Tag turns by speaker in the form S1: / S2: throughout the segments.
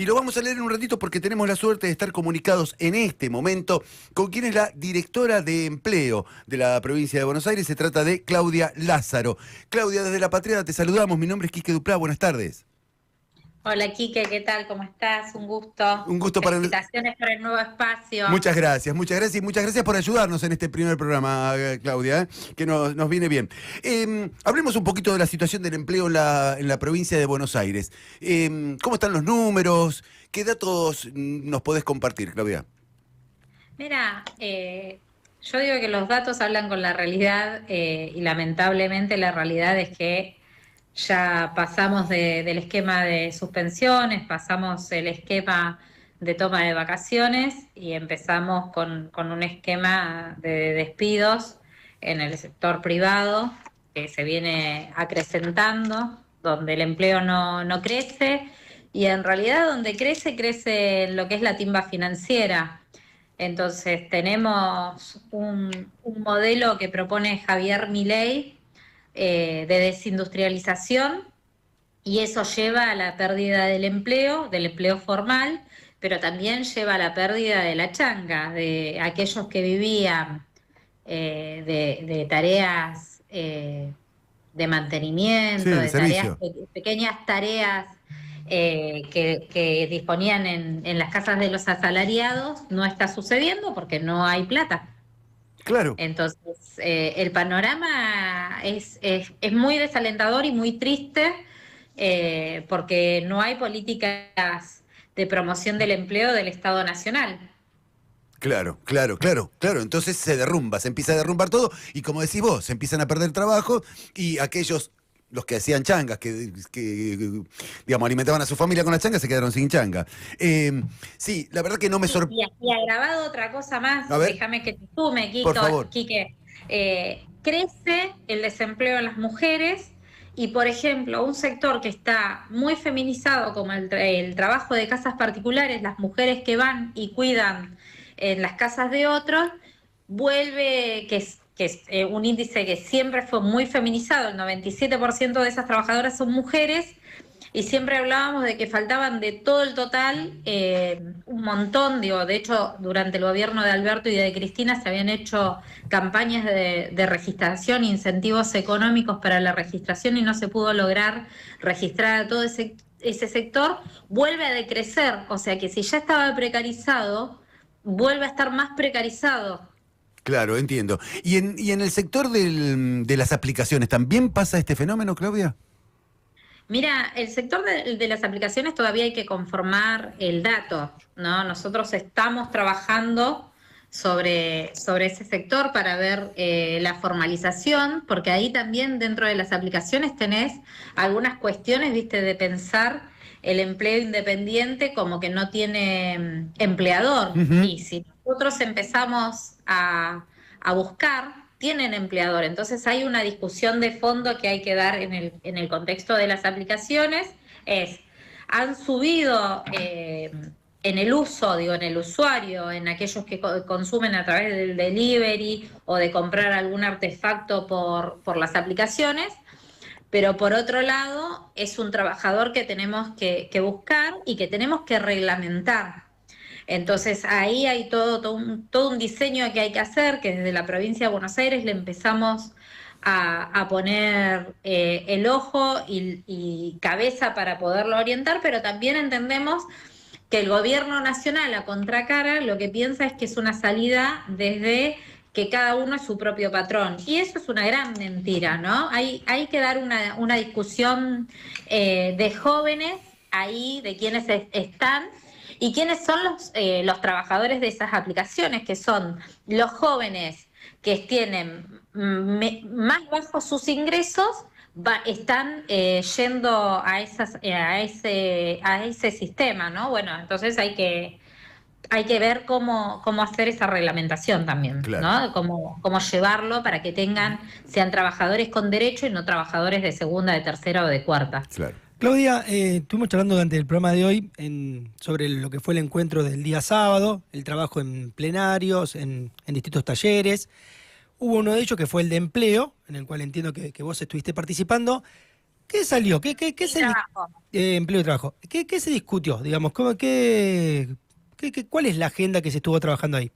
S1: Y lo vamos a leer en un ratito porque tenemos la suerte de estar comunicados en este momento con quien es la directora de empleo de la provincia de Buenos Aires. Se trata de Claudia Lázaro. Claudia, desde La Patriada te saludamos. Mi nombre es Quique Duplá. Buenas tardes.
S2: Hola Quique, ¿qué tal? ¿Cómo estás? Un gusto.
S1: Un gusto para...
S2: Felicitaciones por el nuevo espacio.
S1: Muchas gracias, muchas gracias y muchas gracias por ayudarnos en este primer programa, Claudia, que nos viene bien. Hablemos un poquito de la situación del empleo en la provincia de Buenos Aires. ¿Cómo están los números? ¿Qué datos nos podés compartir, Claudia?
S2: Mira, yo digo que los datos hablan con la realidad y lamentablemente la realidad es que ya pasamos del esquema de suspensiones, pasamos el esquema de toma de vacaciones y empezamos con un esquema de despidos en el sector privado que se viene acrecentando, donde el empleo no crece y en realidad donde crece en lo que es la timba financiera. Entonces tenemos un modelo que propone Javier Milei de desindustrialización y eso lleva a la pérdida del empleo formal, pero también lleva a la pérdida de la changa, de aquellos que vivían de tareas de
S1: Sí,
S2: mantenimiento,
S1: de
S2: de tareas,
S1: servicio.
S2: pequeñas tareas que disponían en las casas de los asalariados, no está sucediendo porque no hay plata.
S1: Claro.
S2: Entonces, el panorama es muy desalentador y muy triste porque no hay políticas de promoción del empleo del Estado Nacional.
S1: Claro, claro, claro, claro. Entonces se derrumba, se empieza a derrumbar todo y como decís vos, se empiezan a perder trabajo y aquellos, los que hacían changas, digamos, alimentaban a su familia con las changas, se quedaron sin changa. Sí, la verdad que no me sorprende.
S2: Y agravado otra cosa
S1: A
S2: más,
S1: ver,
S2: déjame que te sume,
S1: por favor.
S2: Quique. Crece el desempleo en las mujeres y, por ejemplo, un sector que está muy feminizado como el trabajo de casas particulares, las mujeres que van y cuidan en las casas de otros, vuelve, que es un índice que siempre fue muy feminizado, el 97% de esas trabajadoras son mujeres, y siempre hablábamos de que faltaban de todo el total un montón, digo, de hecho durante el gobierno de Alberto y de Cristina se habían hecho campañas de registración, incentivos económicos para la registración y no se pudo lograr registrar a todo ese sector, vuelve a decrecer, o sea que si ya estaba precarizado, vuelve a estar más precarizado.
S1: Claro, entiendo. Y en el sector de las aplicaciones, ¿también pasa este fenómeno, Claudia?
S2: Mira, el sector de las aplicaciones todavía hay que conformar el dato, ¿no? Nosotros estamos trabajando sobre ese sector para ver la formalización, porque ahí también dentro de las aplicaciones tenés algunas cuestiones, viste, de pensar el empleo independiente como que no tiene empleador.
S1: Ujú.
S2: Y si nosotros empezamos a buscar, tienen empleador. Entonces hay una discusión de fondo que hay que dar en el contexto de las aplicaciones. Han subido en el uso, digo, en el usuario, en aquellos que consumen a través del delivery o de comprar algún artefacto por las aplicaciones, pero por otro lado es un trabajador que tenemos que buscar y que tenemos que reglamentar. Entonces ahí hay todo un diseño que hay que hacer, que desde la provincia de Buenos Aires le empezamos a poner el ojo y cabeza para poderlo orientar, pero también entendemos que el gobierno nacional a contracara lo que piensa es que es una salida desde que cada uno es su propio patrón. Y eso es una gran mentira, ¿no? Hay que dar una discusión de jóvenes ahí, de quienes están y quiénes son los trabajadores de esas aplicaciones, que son los jóvenes que tienen más bajos sus ingresos, están yendo a ese sistema, ¿no? Bueno, entonces hay que ver cómo hacer esa reglamentación también,
S1: Claro.
S2: ¿no? Cómo llevarlo para que sean trabajadores con derecho y no trabajadores de segunda, de tercera o de cuarta.
S1: Claro.
S3: Claudia, estuvimos charlando durante el programa de hoy sobre lo que fue el encuentro del día sábado, el trabajo en plenarios, en distintos talleres. Hubo uno de ellos que fue el de empleo, en el cual entiendo que vos estuviste participando. ¿Qué salió? ¿Qué
S2: Y
S3: se
S2: trabajo.
S3: empleo y trabajo? ¿Qué se discutió? Digamos, ¿cuál es la agenda que se estuvo trabajando ahí?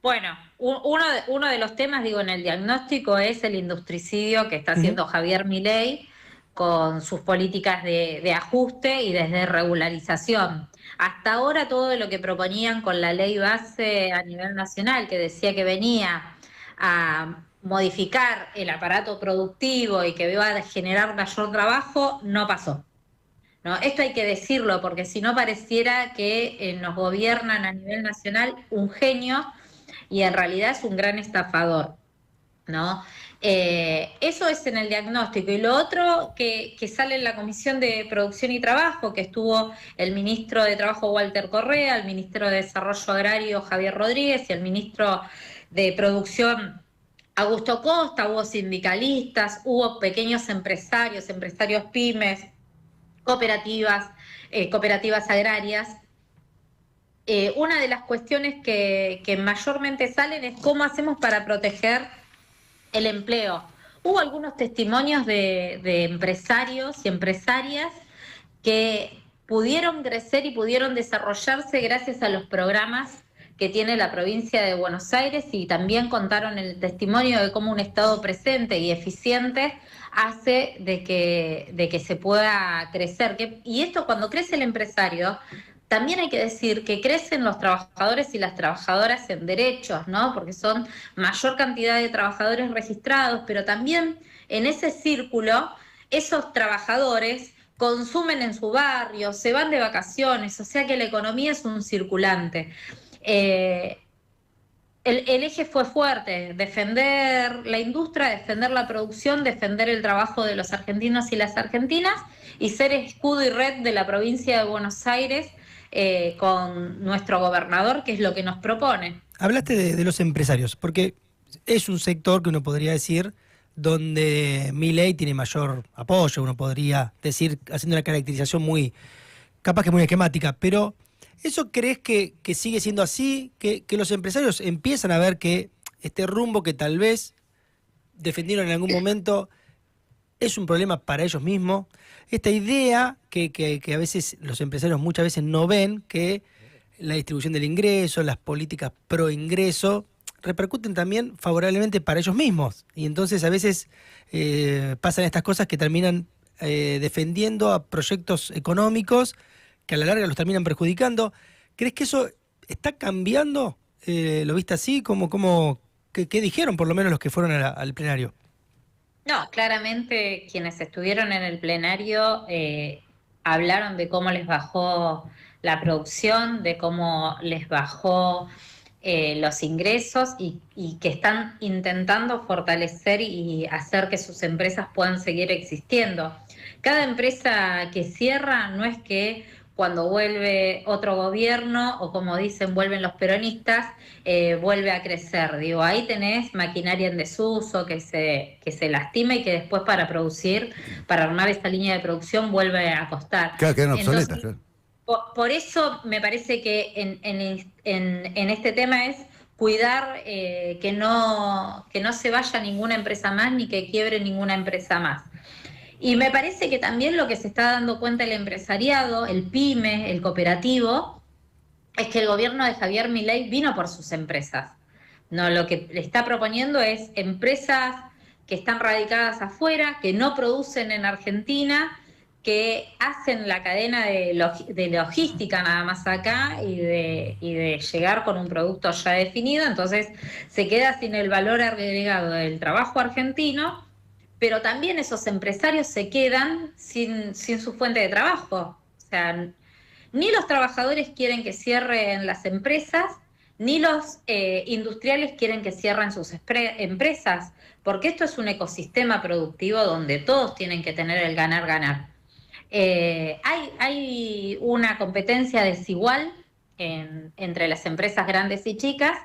S2: Bueno, uno de los temas, digo, en el diagnóstico es el industricidio que está
S3: Ujú.
S2: haciendo Javier Milei con sus políticas de ajuste y desde regularización. Hasta ahora todo lo que proponían con la ley base a nivel nacional, que decía que venía a modificar el aparato productivo y que iba a generar mayor trabajo, no pasó. ¿No? Esto hay que decirlo porque si no pareciera que nos gobiernan a nivel nacional un genio y en realidad es un gran estafador, ¿no? Eso es en el diagnóstico. Y lo otro que sale en la Comisión de Producción y Trabajo, que estuvo el ministro de Trabajo Walter Correa, el ministro de Desarrollo Agrario Javier Rodríguez y el ministro de Producción Augusto Costa, hubo sindicalistas, hubo pequeños empresarios, empresarios pymes, cooperativas, cooperativas agrarias. Una de las cuestiones que mayormente salen es cómo hacemos para proteger el empleo. Hubo algunos testimonios de empresarios y empresarias que pudieron crecer y pudieron desarrollarse gracias a los programas que tiene la provincia de Buenos Aires y también contaron el testimonio de cómo un Estado presente y eficiente hace de que se pueda crecer. Y esto cuando crece el empresario, también hay que decir que crecen los trabajadores y las trabajadoras en derechos, ¿no? Porque son mayor cantidad de trabajadores registrados, pero también en ese círculo, esos trabajadores consumen en su barrio, se van de vacaciones, o sea que la economía es un circulante. Eh, el eje fue fuerte, defender la industria, defender la producción, defender el trabajo de los argentinos y las argentinas y ser escudo y red de la provincia de Buenos Aires con nuestro gobernador, que es lo que nos propone.
S3: Hablaste de los empresarios, porque es un sector que uno podría decir donde Milei tiene mayor apoyo, uno podría decir, haciendo una caracterización muy, capaz que muy esquemática, pero ¿eso crees que sigue siendo así? ¿Que los empresarios empiezan a ver que este rumbo que tal vez defendieron en algún momento es un problema para ellos mismos? Esta idea que a veces los empresarios muchas veces no ven, que la distribución del ingreso, las políticas pro ingreso, repercuten también favorablemente para ellos mismos. Y entonces a veces pasan estas cosas que terminan defendiendo a proyectos económicos que a la larga los terminan perjudicando. ¿Crees que eso está cambiando? ¿Lo viste así? ¿Qué dijeron por lo menos los que fueron al plenario?
S2: No, claramente quienes estuvieron en el plenario hablaron de cómo les bajó la producción, de cómo les bajó los ingresos y que están intentando fortalecer y hacer que sus empresas puedan seguir existiendo. Cada empresa que cierra no es que cuando vuelve otro gobierno o como dicen vuelven los peronistas, vuelve a crecer. Digo, ahí tenés maquinaria en desuso que se lastima y que después para producir, para armar esa línea de producción vuelve a costar.
S1: Claro, quedan obsoletas,
S2: Entonces,
S1: claro.
S2: por eso me parece que en este tema es cuidar que no se vaya ninguna empresa más ni que quiebre ninguna empresa más. Y me parece que también lo que se está dando cuenta el empresariado, el pyme, el cooperativo, es que el gobierno de Javier Milei vino por sus empresas. No, lo que le está proponiendo es empresas que están radicadas afuera, que no producen en Argentina, que hacen la cadena de logística nada más acá y de llegar con un producto ya definido, entonces se queda sin el valor agregado del trabajo argentino, pero también esos empresarios se quedan sin su fuente de trabajo. O sea, ni los trabajadores quieren que cierren las empresas, ni los industriales quieren que cierren sus empresas, porque esto es un ecosistema productivo donde todos tienen que tener el ganar-ganar. Hay una competencia desigual entre las empresas grandes y chicas,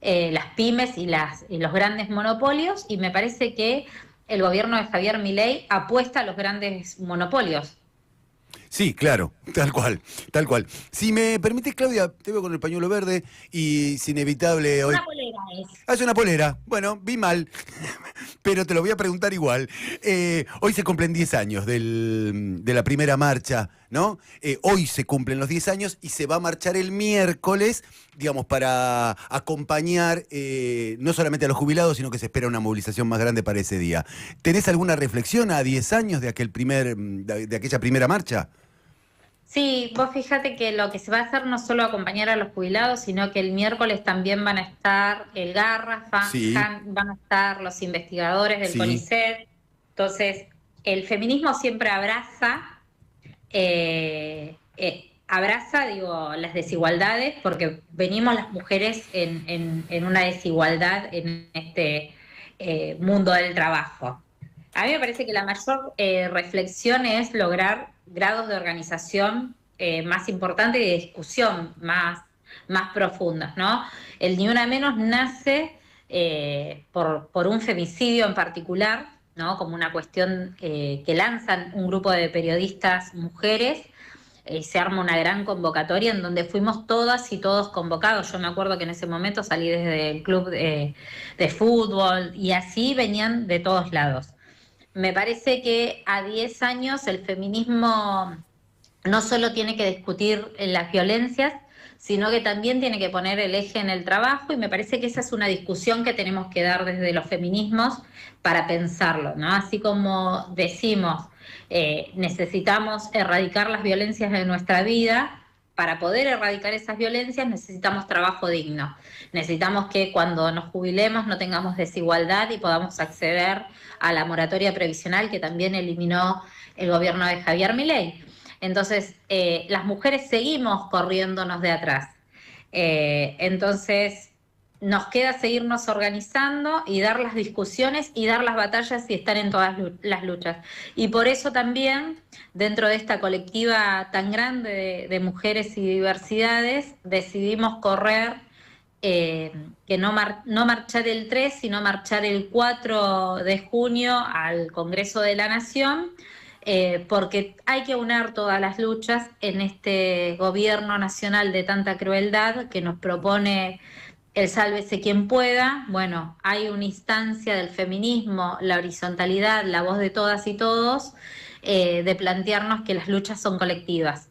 S2: las pymes y los grandes monopolios, y me parece que el gobierno de Javier Milei apuesta a los grandes monopolios.
S1: Sí, claro, tal cual, tal cual. Si me permites, Claudia, te veo con el pañuelo verde y es inevitable hoy.
S2: Una polera es.
S1: Hace una polera. Bueno, vi mal, pero te lo voy a preguntar igual. Hoy se cumplen 10 años de la primera marcha, ¿no? Hoy se cumplen los 10 años y se va a marchar el miércoles, digamos, para acompañar no solamente a los jubilados, sino que se espera una movilización más grande para ese día. ¿Tenés alguna reflexión a 10 años de de aquella primera marcha?
S2: Sí, vos fíjate que lo que se va a hacer no solo acompañar a los jubilados, sino que el miércoles también van a estar el Garrafa,
S1: Sí,
S2: van a estar los investigadores del
S1: sí,
S2: CONICET. Entonces, el feminismo siempre digo, las desigualdades, porque venimos las mujeres en una desigualdad en este mundo del trabajo. A mí me parece que la mayor reflexión es lograr grados de organización más importantes y de discusión más profundas, ¿no? El Ni Una Menos nace por un femicidio en particular, ¿no? Como una cuestión que lanzan un grupo de periodistas mujeres. Se arma una gran convocatoria en donde fuimos todas y todos convocados. Yo me acuerdo que en ese momento salí desde el club de fútbol y así venían de todos lados. Me parece que a 10 años el feminismo no solo tiene que discutir las violencias, sino que también tiene que poner el eje en el trabajo, y me parece que esa es una discusión que tenemos que dar desde los feminismos para pensarlo, ¿no? Así como decimos, necesitamos erradicar las violencias de nuestra vida. Para poder erradicar esas violencias necesitamos trabajo digno. Necesitamos que cuando nos jubilemos no tengamos desigualdad y podamos acceder a la moratoria previsional que también eliminó el gobierno de Javier Milei. Entonces, las mujeres seguimos corriéndonos de atrás. Entonces, nos queda seguirnos organizando y dar las discusiones y dar las batallas y estar en todas las luchas. Y por eso también, dentro de esta colectiva tan grande de mujeres y diversidades, decidimos correr, que no marchar el 3, sino marchar el 4 de junio al Congreso de la Nación, porque hay que unir todas las luchas en este gobierno nacional de tanta crueldad que nos propone el sálvese quien pueda. Bueno, hay una instancia del feminismo, la horizontalidad, la voz de todas y todos, de plantearnos que las luchas son colectivas.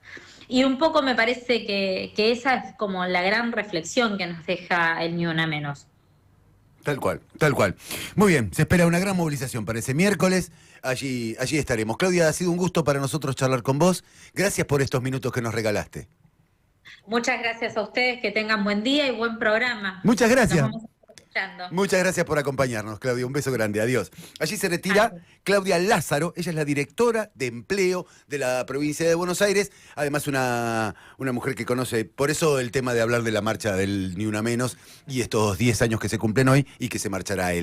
S2: Y un poco me parece que esa es como la gran reflexión que nos deja el Ni Una Menos.
S1: tal cual, tal cual. Muy bien, se espera una gran movilización para ese miércoles. Allí estaremos. Claudia, ha sido un gusto para nosotros charlar con vos. Gracias por estos minutos que nos regalaste.
S2: Muchas gracias a ustedes, que tengan buen día y buen programa.
S1: Muchas
S2: Nos
S1: gracias.
S2: vamos a estar escuchando.
S1: Muchas gracias por acompañarnos, Claudia. Un beso grande. Adiós. Allí se retira
S2: Adiós.
S1: Claudia Lázaro. Ella es la directora de empleo de la provincia de Buenos Aires. Además, una mujer que conoce, por eso el tema de hablar de la marcha del Ni Una Menos y estos 10 años que se cumplen hoy y que se marchará él.